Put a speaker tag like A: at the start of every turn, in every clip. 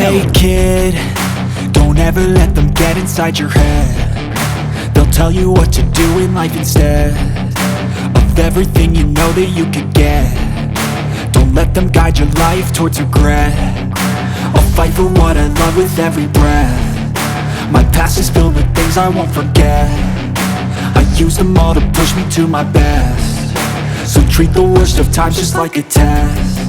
A: Hey kid, don't ever let them get inside your head. They'll tell you what to do in life instead of everything you know that you could get. Don't let them guide your life towards regret. I'll fight for what I love with every breath. My past is filled with things I won't forget. I use them all to push me to my best. So treat the worst of times just like a test.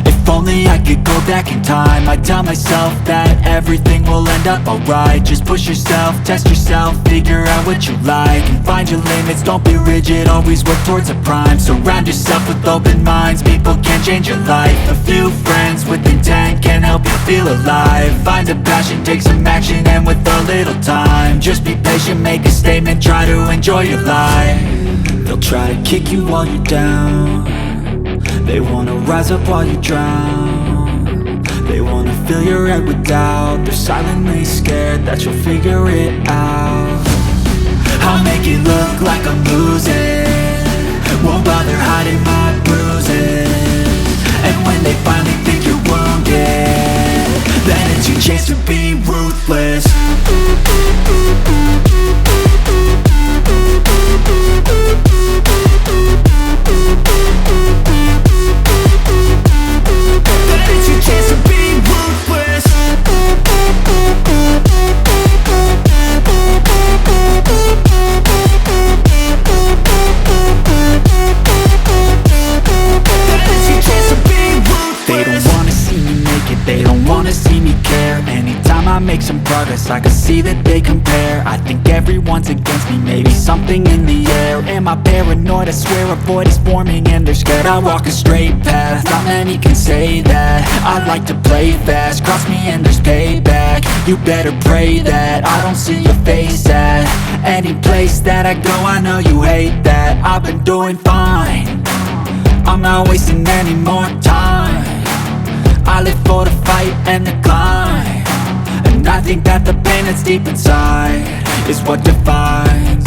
A: If only I could go back in time, I'd tell myself that everything will end up alright. Just push yourself, test yourself, figure out what you like, and find your limits, don't be rigid, always work towards a prime. Surround yourself with open minds, people can change your life. A few friends with intent can help you feel alive. Find a passion, take some action, and with a little time, just be patient, make a statement, try to enjoy your life. They'll try to kick you while you're down. They wanna rise up while you drown. They wanna fill your head with doubt. They're silently scared that you'll figure it out. I'll make it look like I'm losing, won't bother hiding my bruises. And when they finally think you're wounded, then it's your chance to be ruthless. I make some progress, I can see that they compare. I think everyone's against me, maybe something in the air. Am I paranoid? I swear a void is forming and they're scared. I walk a straight path, not many can say that. I like to play fast, cross me and there's payback. You better pray that I don't see your face at any place that I go. I know you hate that. I've been doing fine, I'm not wasting any more time. I live for the fight and the climb, and I think that the pain that's deep inside is what defines.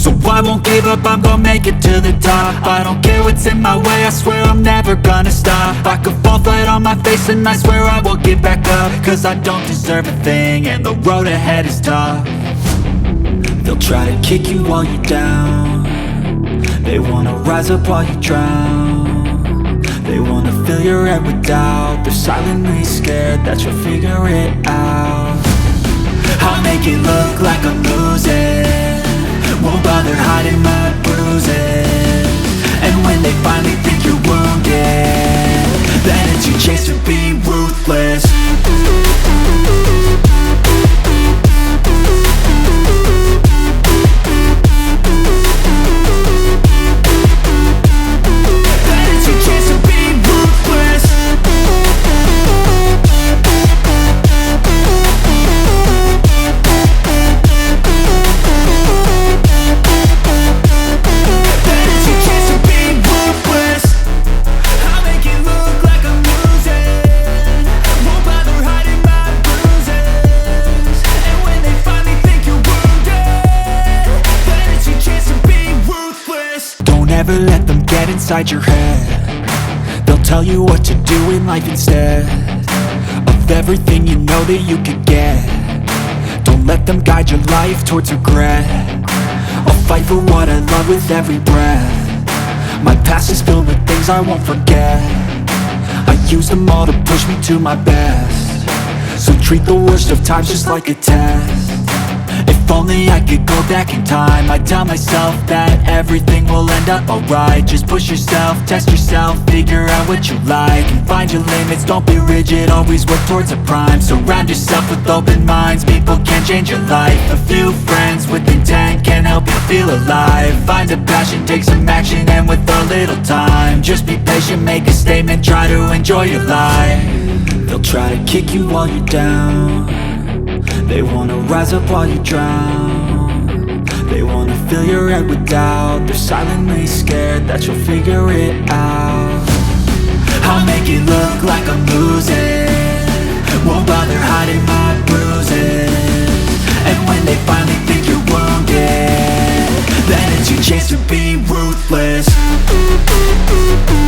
A: So I won't give up, I'm gonna make it to the top. I don't care what's in my way, I swear I'm never gonna stop. I could fall flat on my face and I swear I will get back up, cause I don't deserve a thing and the road ahead is tough. They'll try to kick you while you're down. They wanna rise up while you drown. They wanna fill your head with doubt. They're silently scared that you'll figure it out. I'll make it look like I'm losing, won't bother hiding my bruises. And when they finally think you're wounded, then it's your chance to be ruthless. Never let them get inside your head. They'll tell you what to do in life instead of everything you know that you could get. Don't let them guide your life towards regret. I'll fight for what I love with every breath. My past is filled with things I won't forget. I use them all to push me to my best. So treat the worst of times just like a test. If only I could go back in time, I'd tell myself that everything will end up alright. Just push yourself, test yourself, figure out what you like, and find your limits, don't be rigid, always work towards a prime. Surround yourself with open minds, people can change your life. A few friends with intent can help you feel alive. Find a passion, take some action, and with a little time, just be patient, make a statement, try to enjoy your life. They'll try to kick you while you're down. They wanna rise up while you drown. They wanna fill your head with doubt. They're silently scared that you'll figure it out. I'll make it look like I'm losing, won't bother hiding my bruises. And when they finally think you're wounded, then it's your chance to be ruthless. We'll be right back.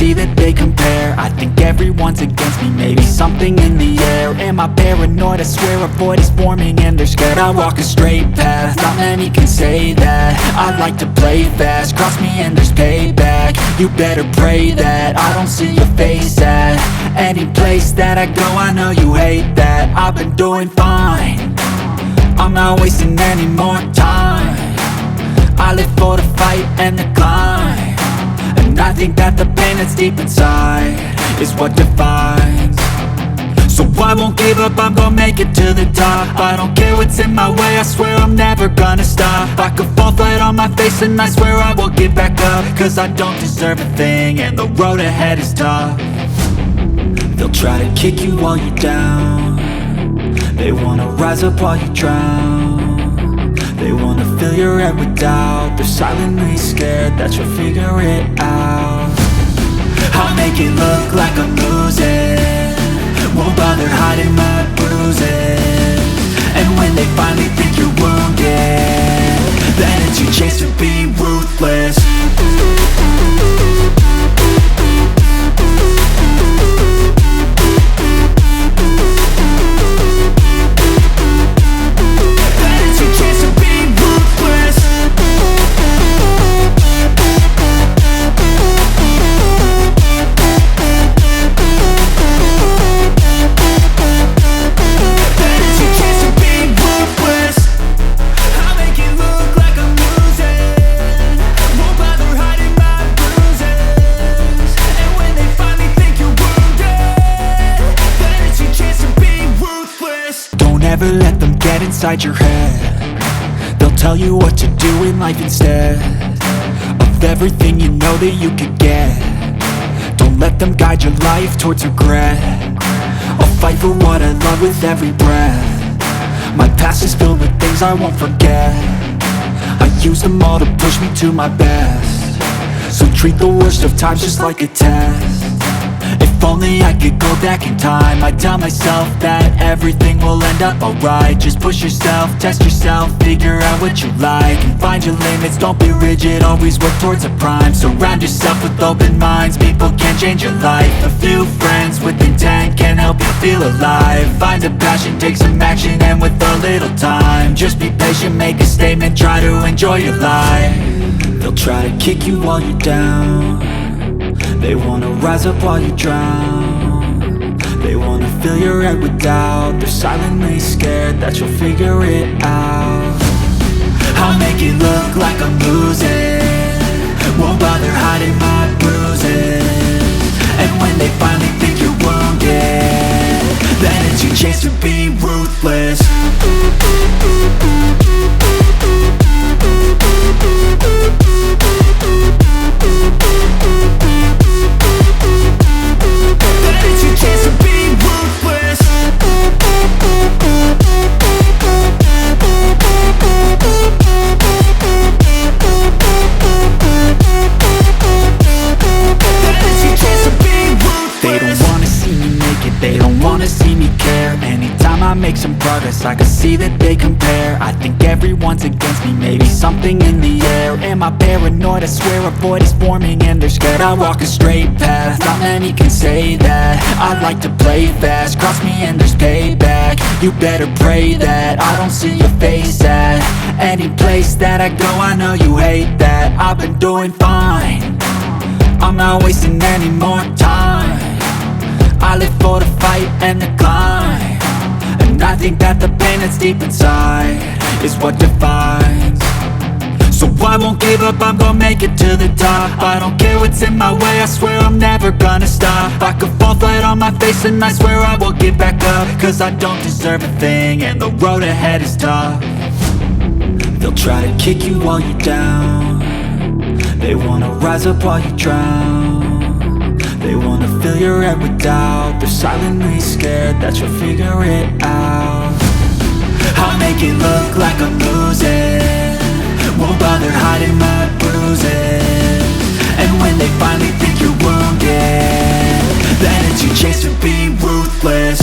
A: see that they compare. I think everyone's against me, maybe something in the air. Am I paranoid? I swear a void is forming and they're scared. I walk a straight path, not many can say that. I like to play fast, cross me and there's payback. You better pray that I don't see your face at any place that I go. I know you hate that. I've been doing fine, I'm not wasting any more time. I live for the fight and the climb, and I think that the pain that's deep inside is what defines. So I won't give up, I'm gonna make it to the top. I don't care what's in my way, I swear I'm never gonna stop. I could fall flat on my face and I swear I will get back up, cause I don't deserve a thing and the road ahead is tough. They'll try to kick you while you're down, they wanna rise up while you drown. They wanna fill your head with doubt, they're silently scared that you'll figure it out. I'll make it look like I'm losing, won't bother hiding my bruises. And when they finally think you're wounded, then it's your chance to be ruthless. Never let them get inside your head. They'll tell you what to do in life instead of everything you know that you could get. Don't let them guide your life towards regret. I'll fight for what I love with every breath. My past is filled with things I won't forget. I use them all to push me to my best. So treat the worst of times just like a test. If only I could go back in time, I'd tell myself that everything will end up alright. Just push yourself, test yourself, figure out what you like, and find your limits, don't be rigid, always work towards a prime. Surround yourself with open minds, people can change your life. A few friends with intent can help you feel alive. Find a passion, take some action, and with a little time, just be patient, make a statement, try to enjoy your life. They'll try to kick you while you're down, they wanna rise up while you drown. They wanna fill your head with doubt, they're silently scared that you'll figure it out. I'll make it look like I'm losing, won't bother hiding my bruises. And when they finally think you're wounded, then it's your chance to be ruthless. They don't wanna see me care. Anytime I make some progress, I can see that they compare. I think everyone's against me, maybe something in the air. Am I paranoid? I swear a void is forming and they're scared. I walk a straight path, not many can say that. I like to play fast, cross me and there's payback. You better pray that I don't see your face at any place that I go. I know you hate that. I've been doing fine, I'm not wasting any more time. I live for the fight and the climb, and I think that the pain that's deep inside is what defines. So I won't give up, I'm gonna make it to the top. I don't care what's in my way, I swear I'm never gonna stop. I could fall flat on my face and I swear I will get back up, cause I don't deserve a thing and the road ahead is tough. They'll try to kick you while you're down, they wanna rise up while you drown. They wanna fill your head with doubt, they're silently scared that you'll figure it out. I'll make it look like I'm losing, won't bother hiding my bruises. And when they finally think you're wounded, then it's your chance to be ruthless.